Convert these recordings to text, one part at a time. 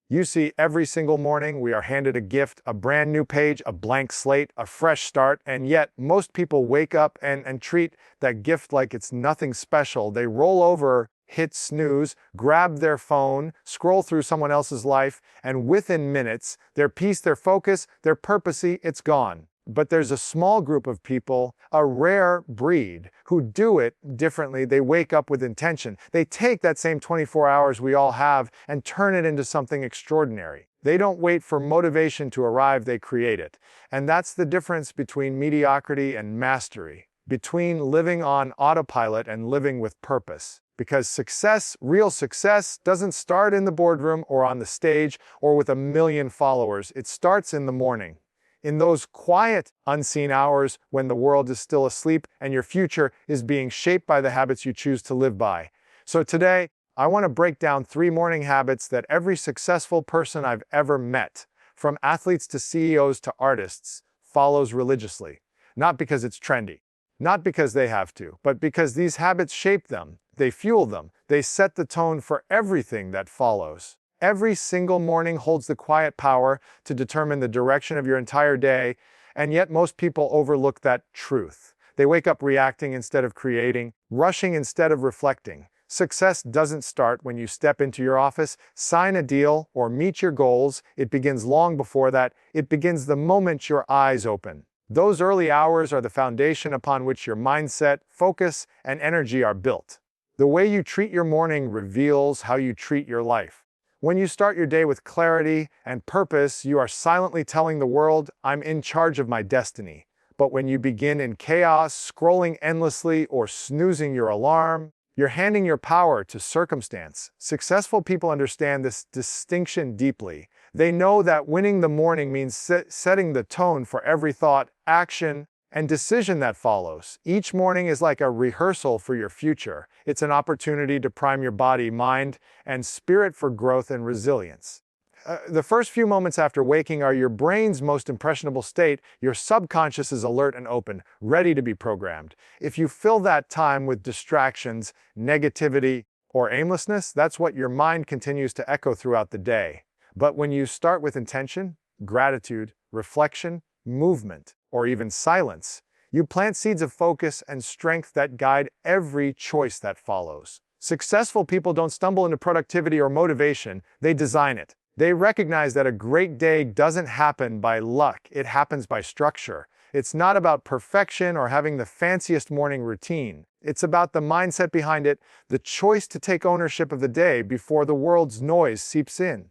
You see, every single morning we are handed a gift, a brand new page, a blank slate, a fresh start, and yet most people wake up and treat that gift like it's nothing special. They roll over, hit snooze, grab their phone, scroll through someone else's life, and within minutes, their peace, their focus, their purpose, it's gone. But there's a small group of people, a rare breed, who do it differently. They wake up with intention. They take that same 24 hours we all have and turn it into something extraordinary. They don't wait for motivation to arrive, they create it. And that's the difference between mediocrity and mastery, between living on autopilot and living with purpose. Because success, real success, doesn't start in the boardroom or on the stage or with a million followers. It starts in the morning. In those quiet, unseen hours when the world is still asleep and your future is being shaped by the habits you choose to live by. So today, I want to break down 3 morning habits that every successful person I've ever met, from athletes to CEOs to artists, follows religiously. Not because it's trendy, not because they have to, but because these habits shape them, they fuel them, they set the tone for everything that follows. Every single morning holds the quiet power to determine the direction of your entire day, and yet most people overlook that truth. They wake up reacting instead of creating, rushing instead of reflecting. Success doesn't start when you step into your office, sign a deal, or meet your goals. It begins long before that. It begins the moment your eyes open. Those early hours are the foundation upon which your mindset, focus, and energy are built. The way you treat your morning reveals how you treat your life. When you start your day with clarity and purpose, you are silently telling the world, I'm in charge of my destiny. But when you begin in chaos, scrolling endlessly, or snoozing your alarm, you're handing your power to circumstance. Successful people understand this distinction deeply. They know that winning the morning means setting the tone for every thought, action, and decision that follows. Each morning is like a rehearsal for your future. It's an opportunity to prime your body, mind, and spirit for growth and resilience. The first few moments after waking are your brain's most impressionable state. Your subconscious is alert and open, ready to be programmed. If you fill that time with distractions, negativity, or aimlessness, that's what your mind continues to echo throughout the day. But when you start with intention, gratitude, reflection, movement, or even silence, you plant seeds of focus and strength that guide every choice that follows. Successful people don't stumble into productivity or motivation, they design it. They recognize that a great day doesn't happen by luck, it happens by structure. It's not about perfection or having the fanciest morning routine. It's about the mindset behind it, the choice to take ownership of the day before the world's noise seeps in.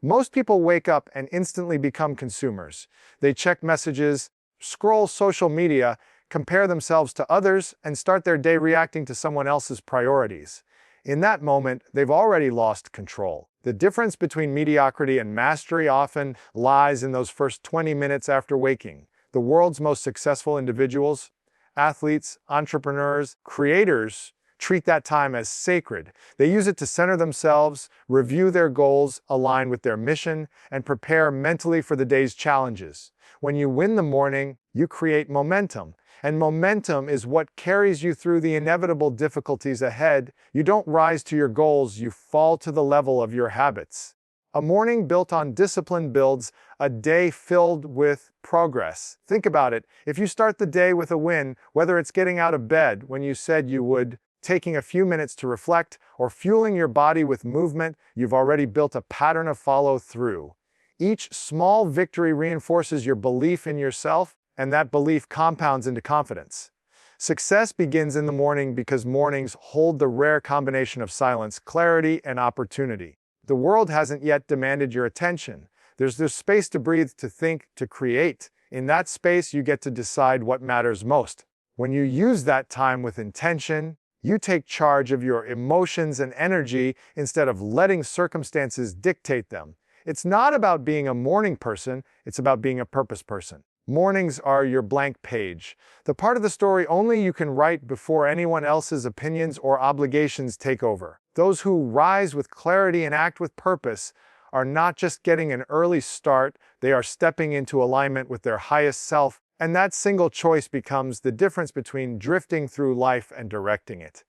Most people wake up and instantly become consumers. They check messages, scroll social media, compare themselves to others, and start their day reacting to someone else's priorities. In that moment, they've already lost control. The difference between mediocrity and mastery often lies in those first 20 minutes after waking. The world's most successful individuals, athletes, entrepreneurs, creators, treat that time as sacred. They use it to center themselves, review their goals, align with their mission, and prepare mentally for the day's challenges. When you win the morning, you create momentum. And momentum is what carries you through the inevitable difficulties ahead. You don't rise to your goals, you fall to the level of your habits. A morning built on discipline builds a day filled with progress. Think about it. If you start the day with a win, whether it's getting out of bed when you said you would, taking a few minutes to reflect, or fueling your body with movement, you've already built a pattern of follow-through. Each small victory reinforces your belief in yourself, and that belief compounds into confidence. Success begins in the morning because mornings hold the rare combination of silence, clarity, and opportunity. The world hasn't yet demanded your attention. There's space to breathe, to think, to create. In that space, you get to decide what matters most. When you use that time with intention, you take charge of your emotions and energy instead of letting circumstances dictate them. It's not about being a morning person, it's about being a purpose person. Mornings are your blank page, the part of the story only you can write before anyone else's opinions or obligations take over. Those who rise with clarity and act with purpose are not just getting an early start, they are stepping into alignment with their highest self, and that single choice becomes the difference between drifting through life and directing it.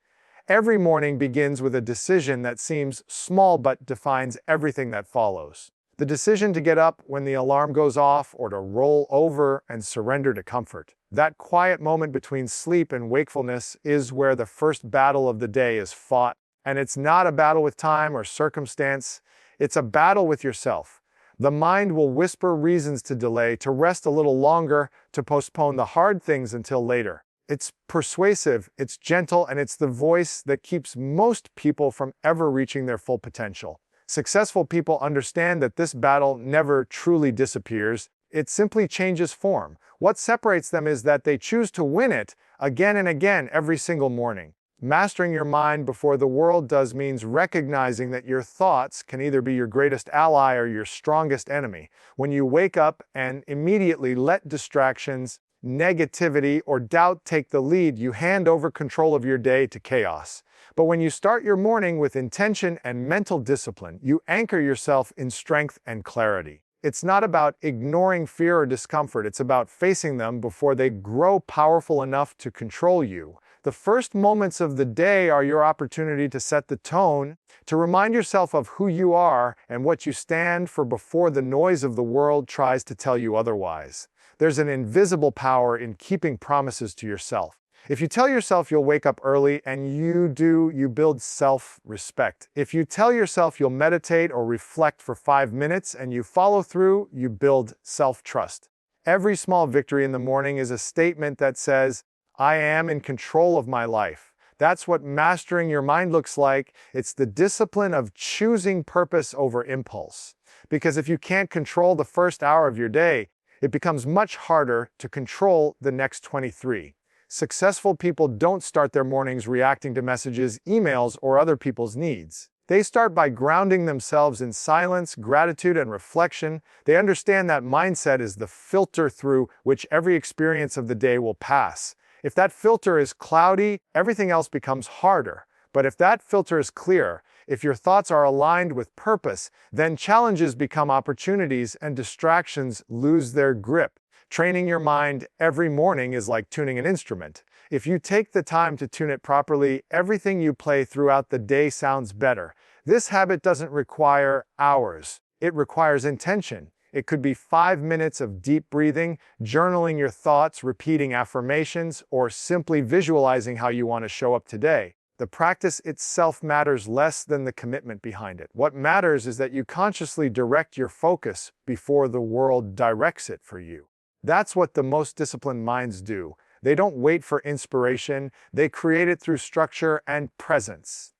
Every morning begins with a decision that seems small but defines everything that follows. The decision to get up when the alarm goes off or to roll over and surrender to comfort. That quiet moment between sleep and wakefulness is where the first battle of the day is fought. And it's not a battle with time or circumstance, it's a battle with yourself. The mind will whisper reasons to delay, to rest a little longer, to postpone the hard things until later. It's persuasive, it's gentle, and it's the voice that keeps most people from ever reaching their full potential. Successful people understand that this battle never truly disappears, it simply changes form. What separates them is that they choose to win it again and again every single morning. Mastering your mind before the world does means recognizing that your thoughts can either be your greatest ally or your strongest enemy. When you wake up and immediately let distractions, negativity, or doubt take the lead, you hand over control of your day to chaos. But when you start your morning with intention and mental discipline, you anchor yourself in strength and clarity. It's not about ignoring fear or discomfort, it's about facing them before they grow powerful enough to control you. The first moments of the day are your opportunity to set the tone, to remind yourself of who you are and what you stand for before the noise of the world tries to tell you otherwise. There's an invisible power in keeping promises to yourself. If you tell yourself you'll wake up early and you do, you build self-respect. If you tell yourself you'll meditate or reflect for 5 minutes and you follow through, you build self-trust. Every small victory in the morning is a statement that says, I am in control of my life. That's what mastering your mind looks like. It's the discipline of choosing purpose over impulse. Because if you can't control the first hour of your day, it becomes much harder to control the next 23. Successful people don't start their mornings reacting to messages, emails, or other people's needs. They start by grounding themselves in silence, gratitude, and reflection. They understand that mindset is the filter through which every experience of the day will pass. If that filter is cloudy, everything else becomes harder. But if that filter is clear, if your thoughts are aligned with purpose, then challenges become opportunities and distractions lose their grip. Training your mind every morning is like tuning an instrument. If you take the time to tune it properly, everything you play throughout the day sounds better. This habit doesn't require hours. It requires intention. It could be 5 minutes of deep breathing, journaling your thoughts, repeating affirmations, or simply visualizing how you want to show up today. The practice itself matters less than the commitment behind it. What matters is that you consciously direct your focus before the world directs it for you. That's what the most disciplined minds do. They don't wait for inspiration, they create it through structure and presence.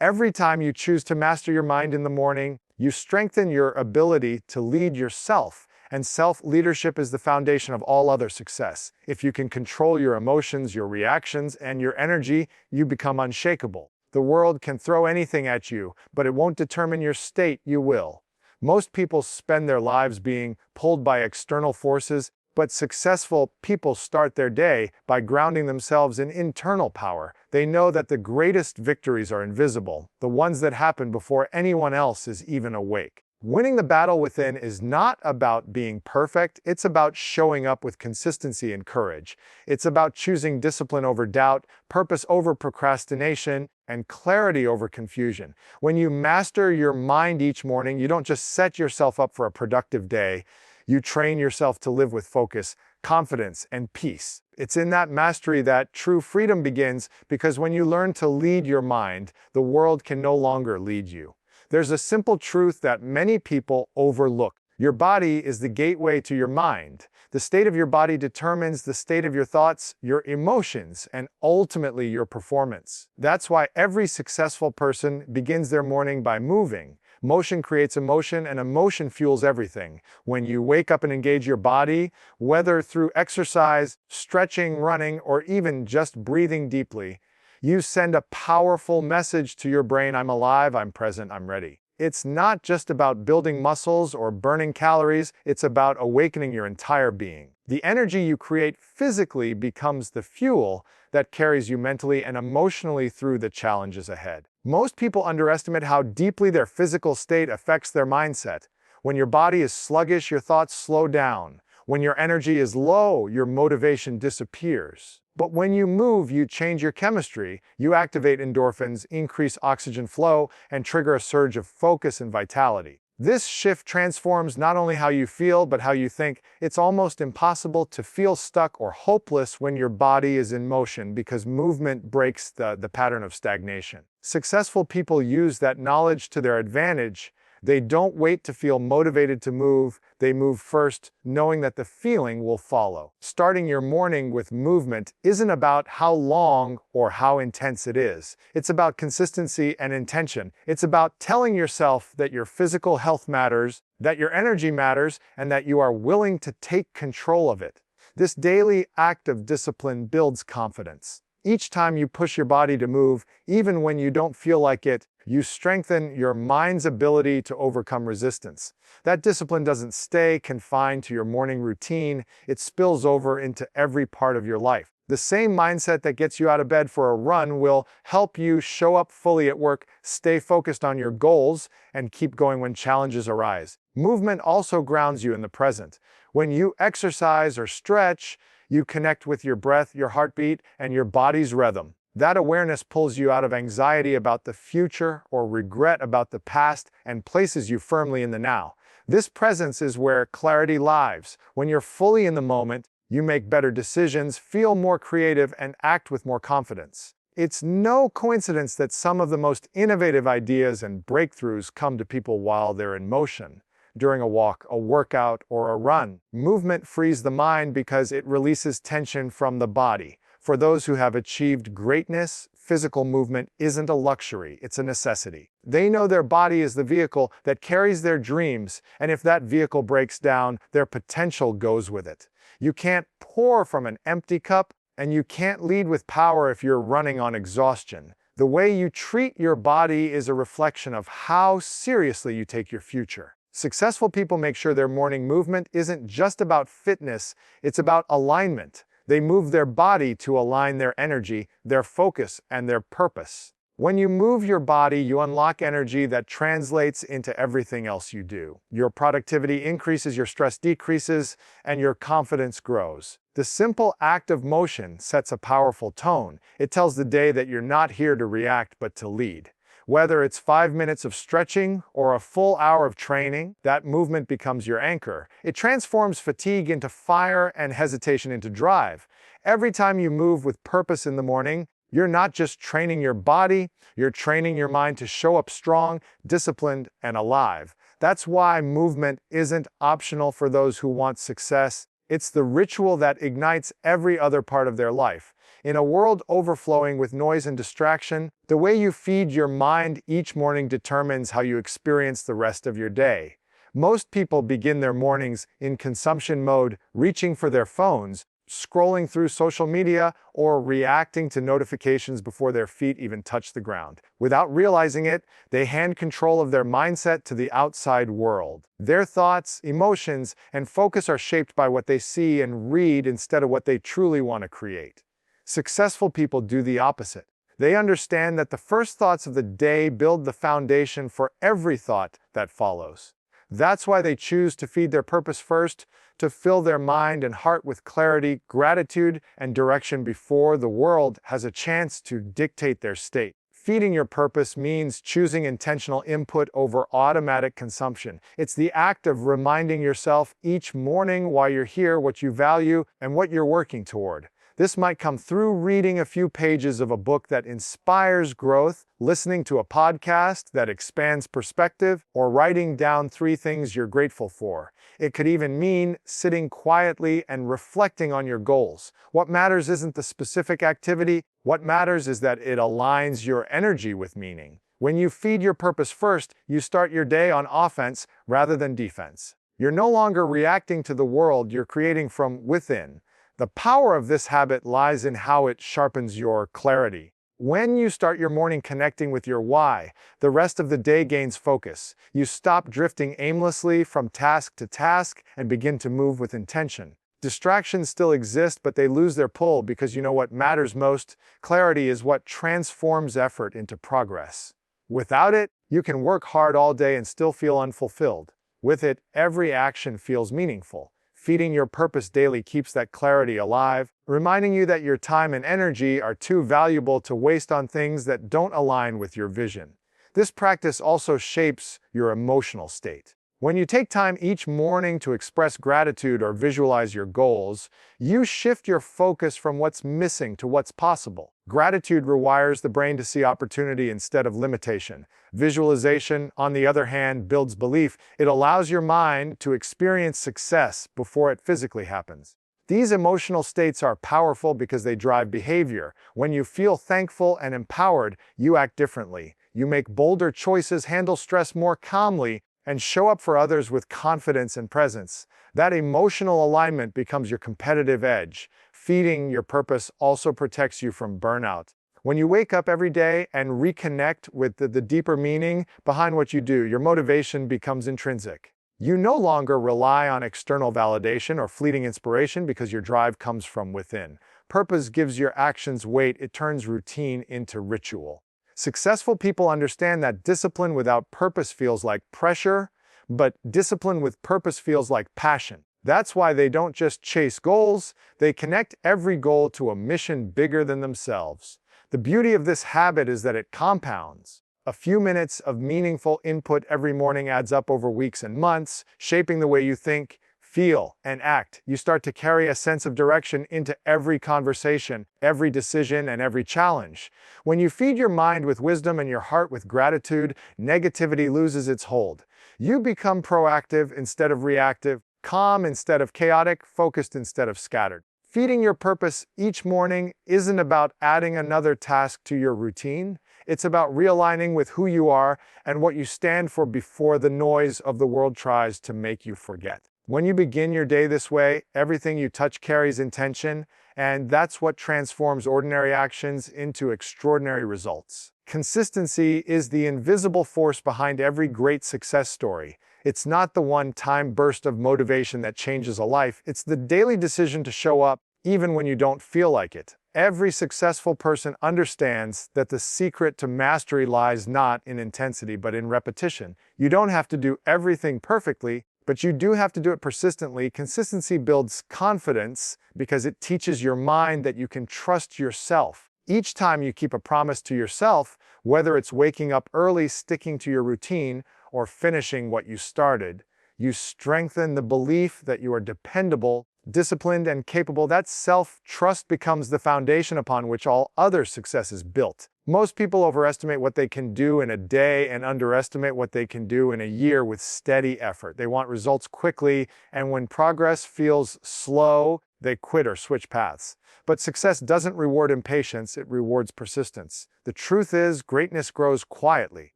Every time you choose to master your mind in the morning, you strengthen your ability to lead yourself, and self-leadership is the foundation of all other success. If you can control your emotions, your reactions, and your energy, you become unshakable. The world can throw anything at you, but it won't determine your state, you will. Most people spend their lives being pulled by external forces, but successful people start their day by grounding themselves in internal power. They know that the greatest victories are invisible, the ones that happen before anyone else is even awake. Winning the battle within is not about being perfect, it's about showing up with consistency and courage. It's about choosing discipline over doubt, purpose over procrastination, and clarity over confusion. When you master your mind each morning, you don't just set yourself up for a productive day, you train yourself to live with focus, confidence, and peace. It's in that mastery that true freedom begins, because when you learn to lead your mind, the world can no longer lead you. There's a simple truth that many people overlook. Your body is the gateway to your mind. The state of your body determines the state of your thoughts, your emotions, and ultimately your performance. That's why every successful person begins their morning by moving. Motion creates emotion, and emotion fuels everything. When you wake up and engage your body, whether through exercise, stretching, running, or even just breathing deeply, you send a powerful message to your brain: I'm alive, I'm present, I'm ready. It's not just about building muscles or burning calories, it's about awakening your entire being. The energy you create physically becomes the fuel that carries you mentally and emotionally through the challenges ahead. Most people underestimate how deeply their physical state affects their mindset. When your body is sluggish, your thoughts slow down. When your energy is low, your motivation disappears. But when you move, you change your chemistry. You activate endorphins, increase oxygen flow, and trigger a surge of focus and vitality. This shift transforms not only how you feel, but how you think. It's almost impossible to feel stuck or hopeless when your body is in motion because movement breaks the pattern of stagnation. Successful people use that knowledge to their advantage. They don't wait to feel motivated to move. They move first, knowing that the feeling will follow. Starting your morning with movement isn't about how long or how intense it is. It's about consistency and intention. It's about telling yourself that your physical health matters, that your energy matters, and that you are willing to take control of it. This daily act of discipline builds confidence. Each time you push your body to move, even when you don't feel like it, you strengthen your mind's ability to overcome resistance. That discipline doesn't stay confined to your morning routine, it spills over into every part of your life. The same mindset that gets you out of bed for a run will help you show up fully at work, stay focused on your goals, and keep going when challenges arise. Movement also grounds you in the present. When you exercise or stretch, you connect with your breath, your heartbeat, and your body's rhythm. That awareness pulls you out of anxiety about the future or regret about the past and places you firmly in the now. This presence is where clarity lives. When you're fully in the moment, you make better decisions, feel more creative, and act with more confidence. It's no coincidence that some of the most innovative ideas and breakthroughs come to people while they're in motion. During a walk, a workout, or a run, movement frees the mind because it releases tension from the body. For those who have achieved greatness, physical movement isn't a luxury, it's a necessity. They know their body is the vehicle that carries their dreams, and if that vehicle breaks down, their potential goes with it. You can't pour from an empty cup, and you can't lead with power if you're running on exhaustion. The way you treat your body is a reflection of how seriously you take your future. Successful people make sure their morning movement isn't just about fitness, it's about alignment. They move their body to align their energy, their focus, and their purpose. When you move your body, you unlock energy that translates into everything else you do. Your productivity increases, your stress decreases, and your confidence grows. The simple act of motion sets a powerful tone. It tells the day that you're not here to react, but to lead. Whether it's 5 minutes of stretching or a full hour of training, that movement becomes your anchor. It transforms fatigue into fire and hesitation into drive. Every time you move with purpose in the morning, you're not just training your body, you're training your mind to show up strong, disciplined, and alive. That's why movement isn't optional for those who want success. It's the ritual that ignites every other part of their life. In a world overflowing with noise and distraction, the way you feed your mind each morning determines how you experience the rest of your day. Most people begin their mornings in consumption mode, reaching for their phones, scrolling through social media, or reacting to notifications before their feet even touch the ground. Without realizing it, they hand control of their mindset to the outside world. Their thoughts, emotions, and focus are shaped by what they see and read instead of what they truly want to create. Successful people do the opposite. They understand that the first thoughts of the day build the foundation for every thought that follows. That's why they choose to feed their purpose first, to fill their mind and heart with clarity, gratitude, and direction before the world has a chance to dictate their state. Feeding your purpose means choosing intentional input over automatic consumption. It's the act of reminding yourself each morning why you're here, what you value, and what you're working toward. This might come through reading a few pages of a book that inspires growth, listening to a podcast that expands perspective, or writing down 3 things you're grateful for. It could even mean sitting quietly and reflecting on your goals. What matters isn't the specific activity. What matters is that it aligns your energy with meaning. When you feed your purpose first, you start your day on offense rather than defense. You're no longer reacting to the world, you're creating from within. The power of this habit lies in how it sharpens your clarity. When you start your morning connecting with your why, the rest of the day gains focus. You stop drifting aimlessly from task to task and begin to move with intention. Distractions still exist, but they lose their pull because you know what matters most. Clarity is what transforms effort into progress. Without it, you can work hard all day and still feel unfulfilled. With it, every action feels meaningful. Feeding your purpose daily keeps that clarity alive, reminding you that your time and energy are too valuable to waste on things that don't align with your vision. This practice also shapes your emotional state. When you take time each morning to express gratitude or visualize your goals, you shift your focus from what's missing to what's possible. Gratitude rewires the brain to see opportunity instead of limitation. Visualization, on the other hand, builds belief. It allows your mind to experience success before it physically happens. These emotional states are powerful because they drive behavior. When you feel thankful and empowered, you act differently. You make bolder choices, handle stress more calmly, and show up for others with confidence and presence. That emotional alignment becomes your competitive edge. Feeding your purpose also protects you from burnout. When you wake up every day and reconnect with the deeper meaning behind what you do, your motivation becomes intrinsic. You no longer rely on external validation or fleeting inspiration because your drive comes from within. Purpose gives your actions weight. It turns routine into ritual. Successful people understand that discipline without purpose feels like pressure, but discipline with purpose feels like passion. That's why they don't just chase goals, they connect every goal to a mission bigger than themselves. The beauty of this habit is that it compounds. A few minutes of meaningful input every morning adds up over weeks and months, shaping the way you think, feel, and act. You start to carry a sense of direction into every conversation, every decision, and every challenge. When you feed your mind with wisdom and your heart with gratitude, negativity loses its hold. You become proactive instead of reactive, calm instead of chaotic, focused instead of scattered. Feeding your purpose each morning isn't about adding another task to your routine. It's about realigning with who you are and what you stand for before the noise of the world tries to make you forget. When you begin your day this way, everything you touch carries intention, and that's what transforms ordinary actions into extraordinary results. Consistency is the invisible force behind every great success story. It's not the one-time burst of motivation that changes a life. It's the daily decision to show up even when you don't feel like it. Every successful person understands that the secret to mastery lies not in intensity but in repetition. You don't have to do everything perfectly, but you do have to do it persistently. Consistency builds confidence because it teaches your mind that you can trust yourself. Each time you keep a promise to yourself, whether it's waking up early, sticking to your routine, or finishing what you started, you strengthen the belief that you are dependable, disciplined, and capable. That self-trust becomes the foundation upon which all other success is built. Most people overestimate what they can do in a day and underestimate what they can do in a year with steady effort. They want results quickly, and when progress feels slow, they quit or switch paths. But success doesn't reward impatience, it rewards persistence. The truth is, greatness grows quietly.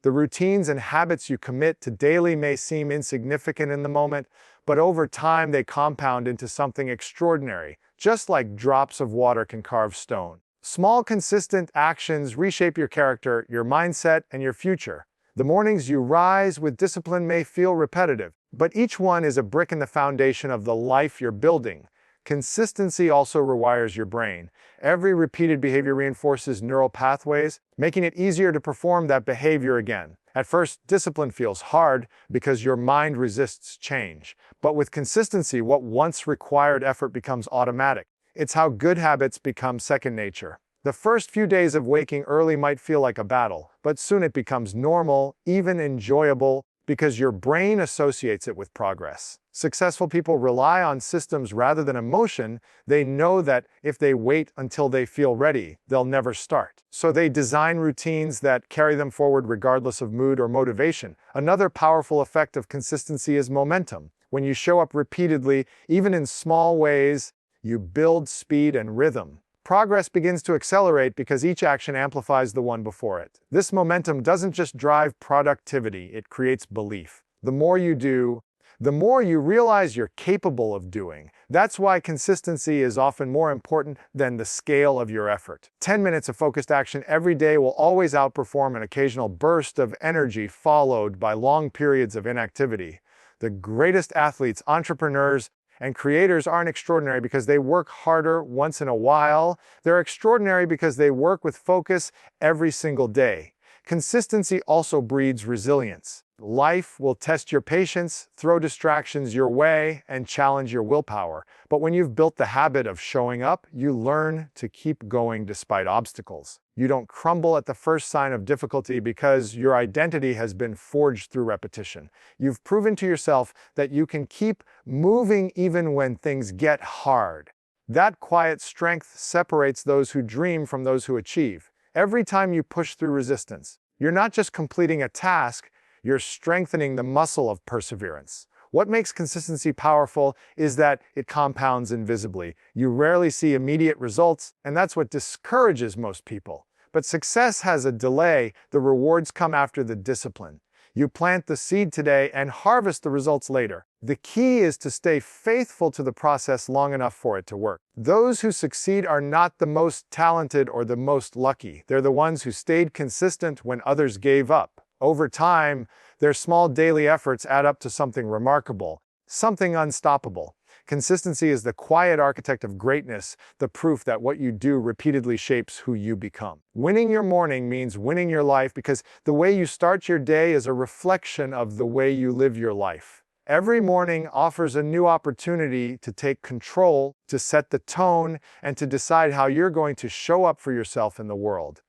The routines and habits you commit to daily may seem insignificant in the moment, but over time they compound into something extraordinary, just like drops of water can carve stone. Small, consistent actions reshape your character, your mindset, and your future. The mornings you rise with discipline may feel repetitive, but each one is a brick in the foundation of the life you're building. Consistency also rewires your brain. Every repeated behavior reinforces neural pathways, making it easier to perform that behavior again. At first, discipline feels hard because your mind resists change. But with consistency, what once required effort becomes automatic. It's how good habits become second nature. The first few days of waking early might feel like a battle, but soon it becomes normal, even enjoyable, because your brain associates it with progress. Successful people rely on systems rather than emotion. They know that if they wait until they feel ready, they'll never start. So they design routines that carry them forward regardless of mood or motivation. Another powerful effect of consistency is momentum. When you show up repeatedly, even in small ways, you build speed and rhythm. Progress begins to accelerate because each action amplifies the one before it. This momentum doesn't just drive productivity, it creates belief. The more you do, the more you realize you're capable of doing. That's why consistency is often more important than the scale of your effort. 10 minutes of focused action every day will always outperform an occasional burst of energy followed by long periods of inactivity. The greatest athletes, entrepreneurs, and creators aren't extraordinary because they work harder once in a while. They're extraordinary because they work with focus every single day. Consistency also breeds resilience. Life will test your patience, throw distractions your way, and challenge your willpower. But when you've built the habit of showing up, you learn to keep going despite obstacles. You don't crumble at the first sign of difficulty because your identity has been forged through repetition. You've proven to yourself that you can keep moving even when things get hard. That quiet strength separates those who dream from those who achieve. Every time you push through resistance, you're not just completing a task, you're strengthening the muscle of perseverance. What makes consistency powerful is that it compounds invisibly. You rarely see immediate results, and that's what discourages most people. But success has a delay. The rewards come after the discipline. You plant the seed today and harvest the results later. The key is to stay faithful to the process long enough for it to work. Those who succeed are not the most talented or the most lucky. They're the ones who stayed consistent when others gave up. Over time, their small daily efforts add up to something remarkable, something unstoppable. Consistency is the quiet architect of greatness, the proof that what you do repeatedly shapes who you become. Winning your morning means winning your life because the way you start your day is a reflection of the way you live your life. Every morning offers a new opportunity to take control, to set the tone, and to decide how you're going to show up for yourself in the world.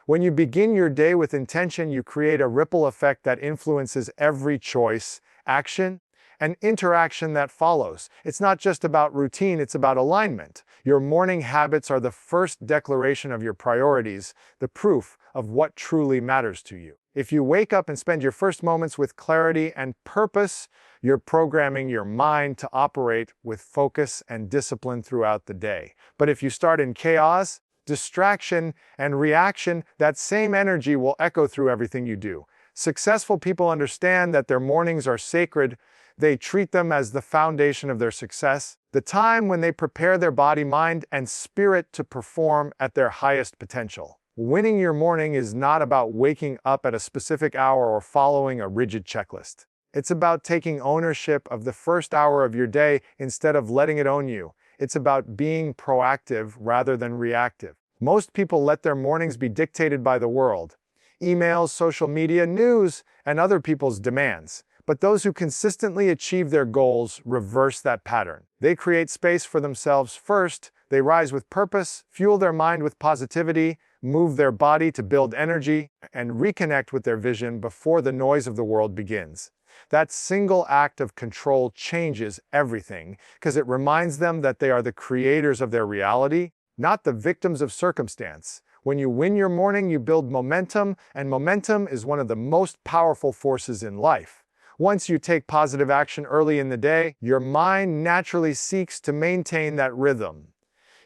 When you begin your day with intention, you create a ripple effect that influences every choice, action, and interaction that follows. It's not just about routine, it's about alignment. Your morning habits are the first declaration of your priorities, the proof of what truly matters to you. If you wake up and spend your first moments with clarity and purpose, you're programming your mind to operate with focus and discipline throughout the day. But if you start in chaos, distraction, and reaction, that same energy will echo through everything you do. Successful people understand that their mornings are sacred. They treat them as the foundation of their success, the time when they prepare their body, mind, and spirit to perform at their highest potential. Winning your morning is not about waking up at a specific hour or following a rigid checklist. It's about taking ownership of the first hour of your day instead of letting it own you. It's about being proactive rather than reactive. Most people let their mornings be dictated by the world, emails, social media, news, and other people's demands. But those who consistently achieve their goals reverse that pattern. They create space for themselves first, they rise with purpose, fuel their mind with positivity, move their body to build energy, and reconnect with their vision before the noise of the world begins. That single act of control changes everything because it reminds them that they are the creators of their reality, not the victims of circumstance. When you win your morning, you build momentum, and momentum is one of the most powerful forces in life. Once you take positive action early in the day, your mind naturally seeks to maintain that rhythm.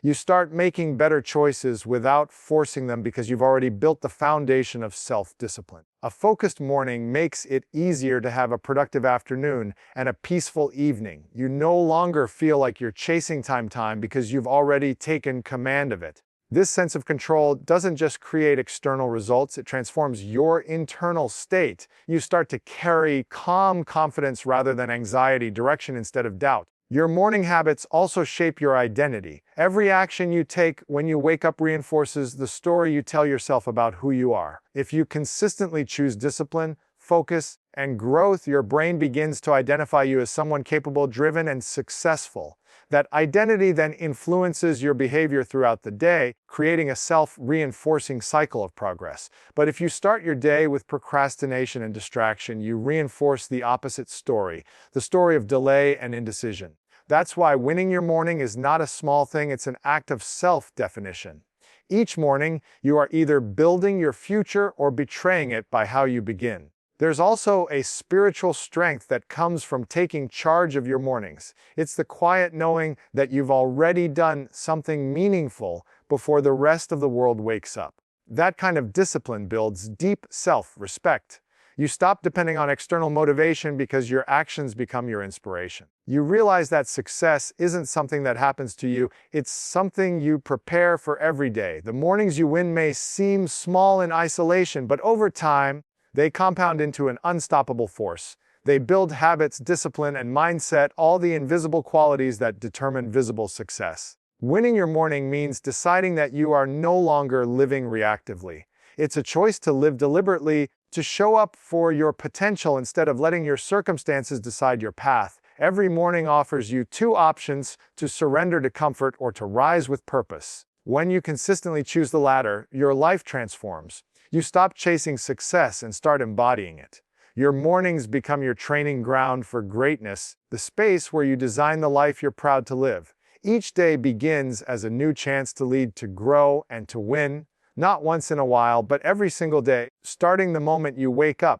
You start making better choices without forcing them because you've already built the foundation of self-discipline. A focused morning makes it easier to have a productive afternoon and a peaceful evening. You no longer feel like you're chasing time because you've already taken command of it. This sense of control doesn't just create external results, it transforms your internal state. You start to carry calm confidence rather than anxiety, direction instead of doubt. Your morning habits also shape your identity. Every action you take when you wake up reinforces the story you tell yourself about who you are. If you consistently choose discipline, focus, and growth, your brain begins to identify you as someone capable, driven, and successful. That identity then influences your behavior throughout the day, creating a self-reinforcing cycle of progress. But if you start your day with procrastination and distraction, you reinforce the opposite story, the story of delay and indecision. That's why winning your morning is not a small thing, it's an act of self-definition. Each morning, you are either building your future or betraying it by how you begin. There's also a spiritual strength that comes from taking charge of your mornings. It's the quiet knowing that you've already done something meaningful before the rest of the world wakes up. That kind of discipline builds deep self-respect. You stop depending on external motivation because your actions become your inspiration. You realize that success isn't something that happens to you, it's something you prepare for every day. The mornings you win may seem small in isolation, but over time, they compound into an unstoppable force. They build habits, discipline, and mindset, all the invisible qualities that determine visible success. Winning your morning means deciding that you are no longer living reactively. It's a choice to live deliberately, to show up for your potential instead of letting your circumstances decide your path. Every morning offers you two options: to surrender to comfort or to rise with purpose. When you consistently choose the latter, your life transforms. You stop chasing success and start embodying it. Your mornings become your training ground for greatness, the space where you design the life you're proud to live. Each day begins as a new chance to lead, to grow, and to win, not once in a while, but every single day, starting the moment you wake up.